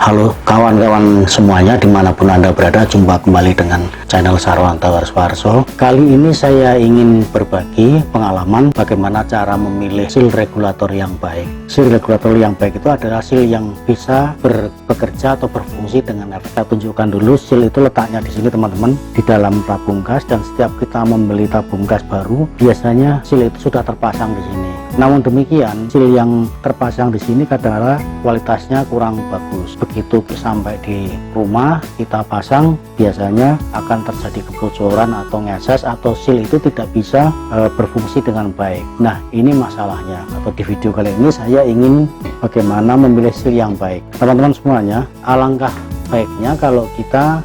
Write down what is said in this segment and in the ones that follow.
Halo kawan-kawan semuanya dimanapun Anda berada, jumpa kembali dengan channel Sarwanto Warso. Kali ini saya ingin berbagi pengalaman bagaimana cara memilih seal regulator yang baik. Seal regulator yang baik itu adalah seal yang bisa bekerja atau berfungsi dengan efektif. Saya tunjukkan dulu seal itu letaknya di sini teman-teman, di dalam tabung gas, dan setiap kita membeli tabung gas baru biasanya seal itu sudah terpasang di sini. Namun demikian, seal yang terpasang di sini adalah kualitasnya kurang bagus. Begitu sampai di rumah kita pasang, biasanya akan terjadi kebocoran atau ngeses, atau seal itu tidak bisa berfungsi dengan baik. Nah, ini masalahnya. Atau di video kali ini saya ingin bagaimana memilih seal yang baik. Teman-teman semuanya, alangkah baiknya kalau kita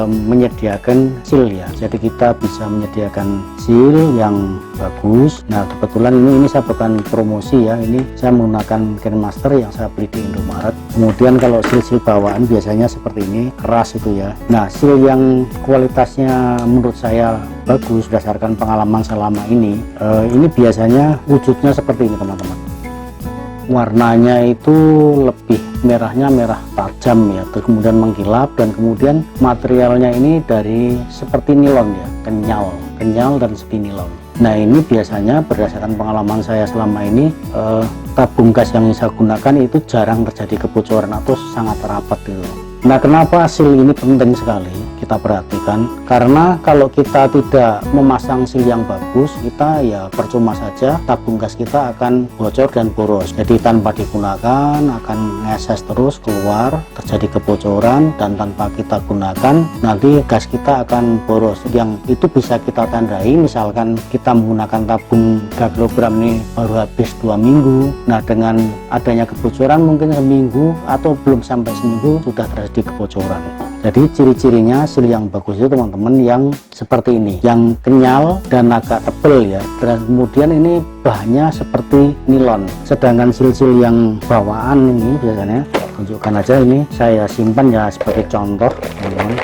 menyediakan seal ya. Jadi kita bisa menyediakan seal yang bagus. Nah, kebetulan ini saya bukan promosi ya, ini saya menggunakan Kenmaster yang saya beli di Indomaret. Kemudian kalau seal bawaan biasanya seperti ini, keras itu ya. Nah, seal yang kualitasnya menurut saya bagus berdasarkan pengalaman selama ini biasanya wujudnya seperti ini teman-teman. Warnanya itu lebih merahnya merah tajam ya, terus kemudian mengkilap, dan kemudian materialnya ini dari seperti nilon ya, kenyal dan seperti nilon. Nah, ini biasanya berdasarkan pengalaman saya selama ini, tabung gas yang saya gunakan itu jarang terjadi kebocoran atau sangat rapat gitu. Nah, kenapa seal ini penting sekali kita perhatikan? Karena kalau kita tidak memasang seal yang bagus, kita ya percuma saja, tabung gas kita akan bocor dan boros. Jadi tanpa digunakan akan ngeses terus keluar, terjadi kebocoran, dan tanpa kita gunakan nanti gas kita akan boros. Yang itu bisa kita tandai misalkan kita menggunakan tabung 3 kg ini baru habis 2 minggu. Nah, dengan adanya kebocoran mungkin seminggu atau belum sampai seminggu sudah terjadi kebocoran. Jadi ciri-cirinya seal yang bagus itu teman-teman yang seperti ini, yang kenyal dan agak tebal ya, dan kemudian ini bahannya seperti nilon. Sedangkan seal-seal yang bawaan ini biasanya, tunjukkan aja, ini saya simpan ya sebagai contoh teman-teman.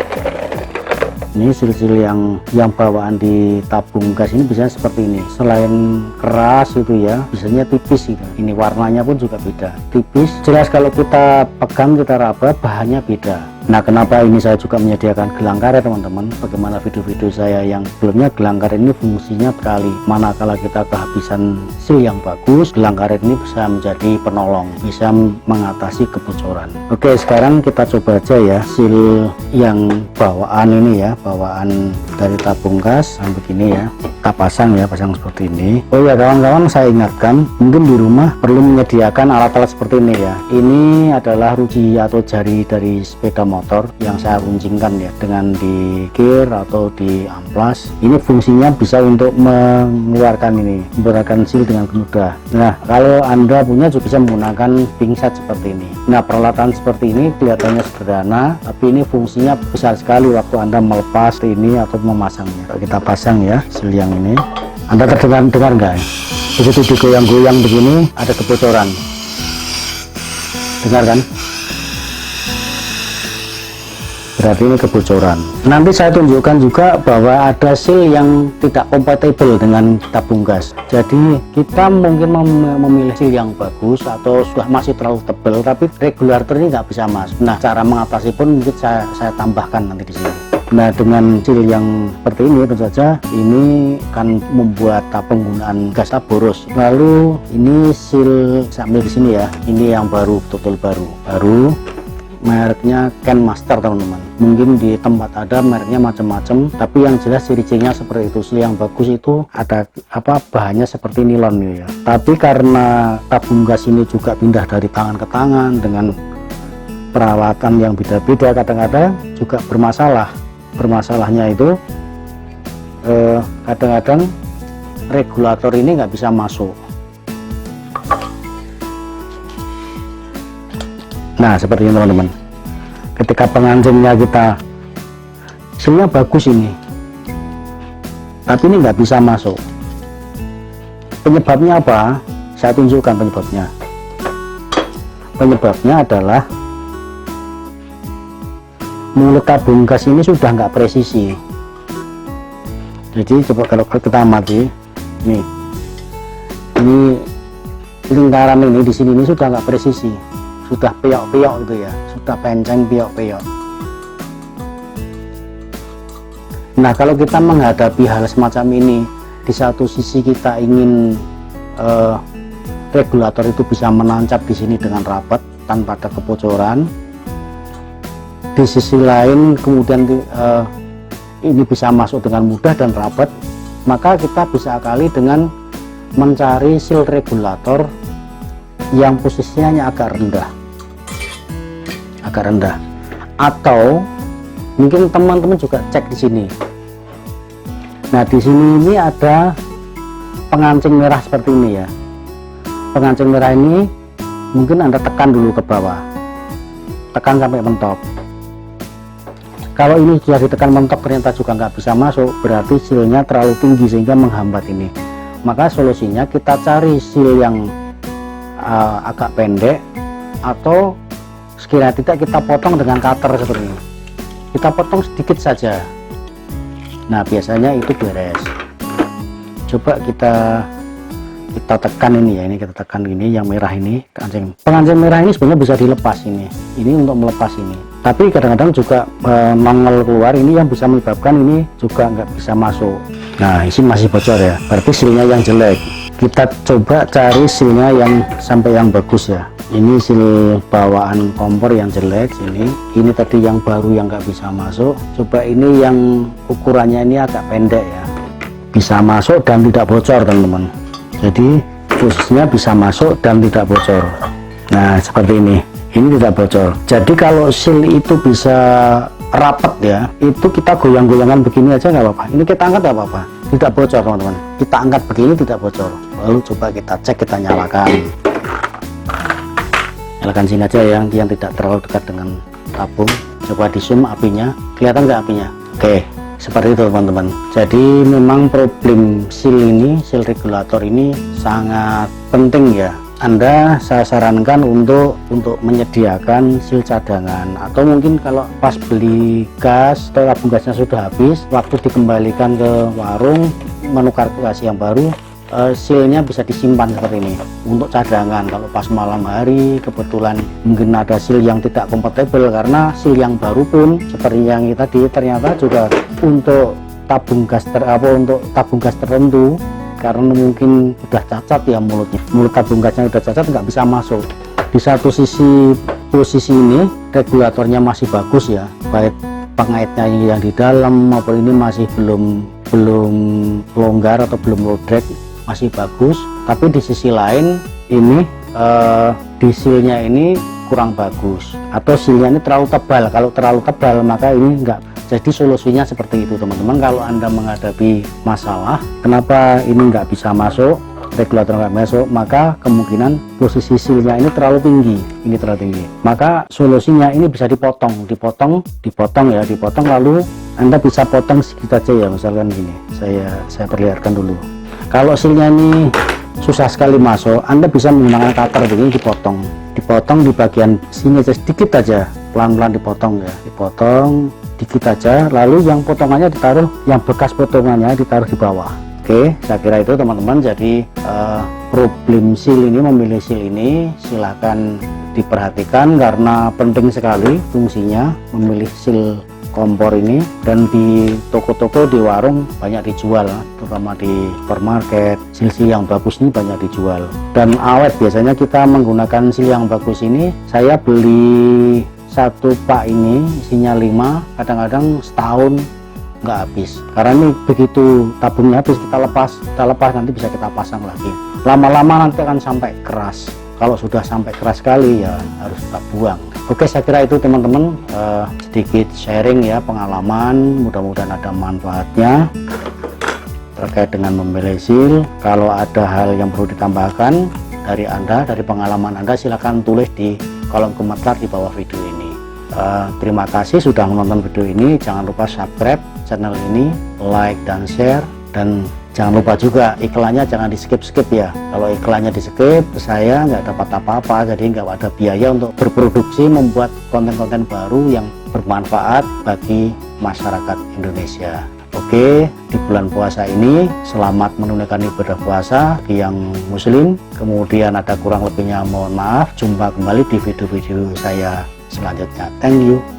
Ini seal-seal yang bawaan di tabung gas ini biasanya seperti ini. Selain keras itu ya, biasanya tipis gitu. Ini warnanya pun juga beda, tipis. Jelas kalau kita pegang, kita raba, bahannya beda. Nah, kenapa ini saya juga menyediakan gelang karet teman-teman? Bagaimana video-video saya yang sebelumnya, gelang karet ini fungsinya berkali. Manakala kita kehabisan seal yang bagus, gelang karet ini bisa menjadi penolong, bisa mengatasi kebocoran. Oke, sekarang kita coba aja ya seal yang bawaan ini ya, bawaan dari tabung gas yang begini ya. Kita pasang ya, pasang seperti ini. Oh ya kawan-kawan, saya ingatkan, mungkin di rumah perlu menyediakan alat-alat seperti ini ya. Ini adalah ruji atau jari dari sepeda motor yang saya runcingkan ya, dengan di gear atau di amplas. Ini fungsinya bisa untuk mengeluarkan seal dengan mudah. Nah, kalau Anda punya juga bisa menggunakan pingset seperti ini. Nah, peralatan seperti ini kelihatannya sederhana, tapi ini fungsinya besar sekali waktu Anda melepas ini atau memasangnya. Kita pasang ya seal yang ini. Anda terdengar nggak? Begitu digoyang-goyang begini ada kebocoran. Dengar kan? Berarti ini kebocoran. Nanti saya tunjukkan juga bahwa ada seal yang tidak kompatibel dengan tabung gas. Jadi kita mungkin memilih seal yang bagus atau sudah masih terlalu tebal, tapi regulator ini nggak bisa masuk. Nah, cara mengatasi pun mungkin saya tambahkan nanti di sini. Nah, dengan seal yang seperti ini tentu saja ini akan membuat penggunaan gas boros. Lalu ini seal sambil di sini ya. Ini yang baru, betul baru. Mereknya Kenmaster teman-teman. Mungkin di tempat ada mereknya macam-macam, tapi yang jelas ciri-cirinya seperti itu. Seal yang bagus itu ada bahannya seperti nilon ya. Tapi karena tabung gas ini juga pindah dari tangan ke tangan dengan peralatan yang beda-beda, kadang-kadang juga bermasalah. Bermasalahnya itu kadang-kadang regulator ini nggak bisa masuk. Nah, seperti ini teman-teman. Ketika pengancingnya kita sealnya bagus ini, tapi ini nggak bisa masuk. Penyebabnya apa? Saya tunjukkan penyebabnya. Penyebabnya adalah mulut tabung gas ini sudah nggak presisi. Jadi coba kalau kita amati, ini lingkaran ini di sini ini sudah nggak presisi, sudah peyok-peyok gitu ya, udah penceng piok-piok. Nah, kalau kita menghadapi hal semacam ini, di satu sisi kita ingin regulator itu bisa menancap di sini dengan rapat tanpa ada kebocoran. Di sisi lain kemudian ini bisa masuk dengan mudah dan rapat, maka kita bisa akali dengan mencari seal regulator yang posisinya agak rendah, atau mungkin teman-teman juga cek di sini. Nah, di sini ini ada pengancing merah seperti ini ya. Pengancing merah ini mungkin Anda tekan dulu ke bawah, tekan sampai mentok. Kalau ini sudah ditekan mentok ternyata juga nggak bisa masuk, berarti sealnya terlalu tinggi sehingga menghambat ini. Maka solusinya kita cari seal yang agak pendek, atau sekiranya tidak kita potong dengan cutter seperti ini. Kita potong sedikit saja. Nah, biasanya itu beres. Coba kita tekan ini ya, ini kita tekan ini yang merah ini, pengancing merah ini sebenarnya bisa dilepas ini untuk melepas ini. Tapi kadang-kadang juga nongol keluar, ini yang bisa menyebabkan ini juga nggak bisa masuk. Nah, ini masih bocor ya, berarti sealnya yang jelek. Kita coba cari sealnya yang sampai yang bagus ya. Ini seal bawaan kompor yang jelek sini. Ini tadi yang baru yang nggak bisa masuk. Coba ini yang ukurannya ini agak pendek ya, bisa masuk dan tidak bocor teman-teman. Jadi posisinya bisa masuk dan tidak bocor. Nah, seperti ini tidak bocor. Jadi kalau seal itu bisa rapat ya, itu kita goyang-goyangan begini aja nggak apa-apa. Ini kita angkat nggak apa-apa, tidak bocor teman-teman. Kita angkat begini tidak bocor. Lalu coba kita cek, kita nyalakan sini aja yang tidak terlalu dekat dengan tabung. Coba di zoom apinya, kelihatan nggak apinya? Oke, seperti itu teman-teman. Jadi memang problem seal regulator ini sangat penting ya. Saya sarankan untuk menyediakan seal cadangan, atau mungkin kalau pas beli gas atau tabung gasnya sudah habis, waktu dikembalikan ke warung menukar ke gas yang baru, sealnya bisa disimpan seperti ini untuk cadangan. Kalau pas malam hari kebetulan mungkin ada seal yang tidak kompatibel, karena seal yang baru pun seperti yang tadi ternyata juga untuk tabung gas tertentu, karena mungkin udah cacat ya mulut tabung gasnya udah cacat, nggak bisa masuk. Di satu sisi posisi ini regulatornya masih bagus ya, baik pengaitnya yang di dalam maupun ini masih belum longgar atau belum low drag, masih bagus. Tapi di sisi lain ini di sealnya ini kurang bagus, atau sealnya ini terlalu tebal. Kalau terlalu tebal maka ini enggak. Jadi solusinya seperti itu teman-teman. Kalau Anda menghadapi masalah kenapa ini nggak bisa masuk, regulator nggak masuk, maka kemungkinan posisi sealnya ini terlalu tinggi, maka solusinya ini bisa dipotong ya, lalu Anda bisa potong sedikit aja ya. Misalkan gini, saya perlihatkan dulu. Kalau sealnya ini susah sekali masuk, Anda bisa menggunakan cutter begini, dipotong di bagian sini aja, sedikit aja, pelan-pelan dipotong ya, dikit aja, lalu yang potongannya ditaruh, yang bekas potongannya ditaruh di bawah. Oke, saya kira itu teman-teman. Jadi problem seal ini, memilih seal ini silahkan diperhatikan karena penting sekali fungsinya memilih seal kompor ini. Dan di toko-toko, di warung banyak dijual, terutama di supermarket, seal yang bagus ini banyak dijual dan awet. Biasanya kita menggunakan seal yang bagus ini, saya beli satu pak ini isinya 5, kadang-kadang setahun nggak habis, karena ini begitu tabungnya habis kita lepas nanti bisa kita pasang lagi. Lama-lama nanti akan sampai keras. Kalau sudah sampai keras sekali ya harus kita buang. Oke, saya kira itu teman-teman, sedikit sharing ya, pengalaman, mudah-mudahan ada manfaatnya terkait dengan memilih seal. Kalau ada hal yang perlu ditambahkan dari Anda, dari pengalaman Anda, silakan tulis di kolom komentar di bawah video ini. Terima kasih sudah menonton video ini. Jangan lupa subscribe channel ini, like dan share, dan jangan lupa juga iklannya jangan di skip ya. Kalau iklannya di skip, saya nggak dapat apa-apa, jadi nggak ada biaya untuk berproduksi, membuat konten-konten baru yang bermanfaat bagi masyarakat Indonesia. Oke, di bulan puasa ini selamat menunaikan ibadah puasa bagi yang muslim. Kemudian ada kurang lebihnya mohon maaf. Jumpa kembali di video-video saya selanjutnya. Thank you.